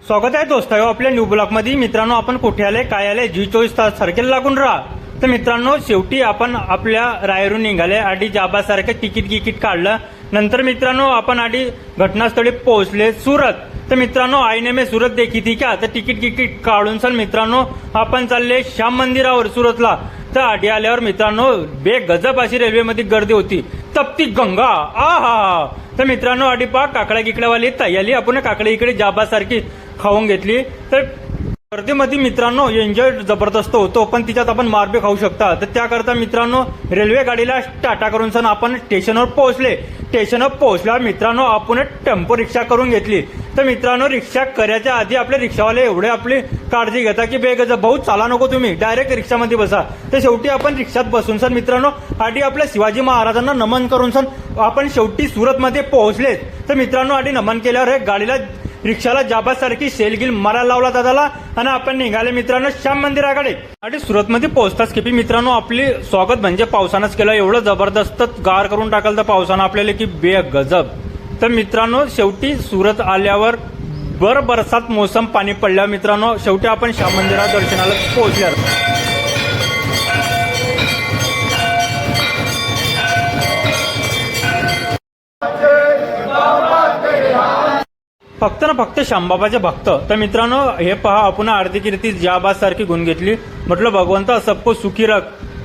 स्वागत आहे दोस्त आपल्या न्यू ब्लॉक मध्ये। मित्रांनो आपण कुठे आले काय आले जी24 तास सारखेला लागून राहा। तर मित्रांनो शेवटी आपण आपल्या रायरून निघाले आधी जाबासारखे तिकीट काढलं। नंतर मित्रांनो आपण आधी घटनास्थळी पोहोचले सूरत। तर मित्रांनो आईने में सूरत देखी थी क्या, तर तिकीट काढून सर मित्रांनो आपण चालले श्याम मंदिरावर सुरतला। तर आधी आल्यावर मित्रांनो बेगजब अशी रेल्वेमध्ये गर्दी होती, तपती गंगा आहा। तर मित्रांनो आधी पा काकड्या गिकड्यावाली तयारी आपण काकडी इकडे जाबासारखी खाऊन घेतली। तर गर्दीमध्ये मित्रांनो एन्जॉय जबरदस्त होतो, पण तिच्यात आपण मार बी खाऊ शकता। तर त्याकरता मित्रांनो रेल्वे गाडीला टाटा करून सण आपण स्टेशनवर पोहोचले। स्टेशनवर पोहोचल्यावर मित्रांनो आपण टेम्पो रिक्षा करून घेतली। तर मित्रांनो रिक्षा करायच्या आधी आपले रिक्षावाले एवढे आपली काळजी घेता की बेगज भाऊ चाला नको, तुम्ही डायरेक्ट रिक्षामध्ये बसा। तर शेवटी आपण रिक्षात बसून सण मित्रांनो आधी आपल्या शिवाजी महाराजांना नमन करून सण आपण शेवटी सुरतमध्ये पोहोचले। तर मित्रांनो आधी नमन केल्यावर गाडीला रिक्षाला जाबासारखी शेलगिल मारायला लावला दादाला आणि आपण निघाले मित्रांनो श्याम मंदिराकडे। आणि सुरतमध्ये पोहोचताच की मित्रांनो आपली स्वागत म्हणजे पावसानंच केलं। एवढं जबरदस्त गार करून टाकलं तर पावसानं आपल्याला की बेगजब। तर मित्रांनो शेवटी सुरत आल्यावर बरसात मोसम पाणी पडल्यावर मित्रांनो शेवटी आपण श्याम मंदिरात दर्शनाला पोहोचल्यावर फक्त श्यामबाबाचे भक्त। तर मित्रांनो हे पहा आपण आरती कीर्ती जाबाज सारखी गुण घेतली। म्हटलं भगवंता सबको सुखी रख,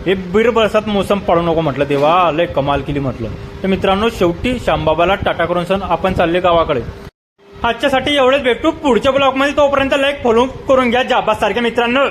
हे बरसात मोसम पडू नको म्हटलं, देवा लय कमाल केली म्हटलं। तर मित्रांनो शेवटी श्यामबाबाला टाटा करून सण आपण चालले गावाकडे। आजच्यासाठी एवढेच, भेटू पुढच्या ब्लॉग मध्ये, तोपर्यंत लाईक फॉलो करून घ्या जाबाज सारख्या मित्रांनो।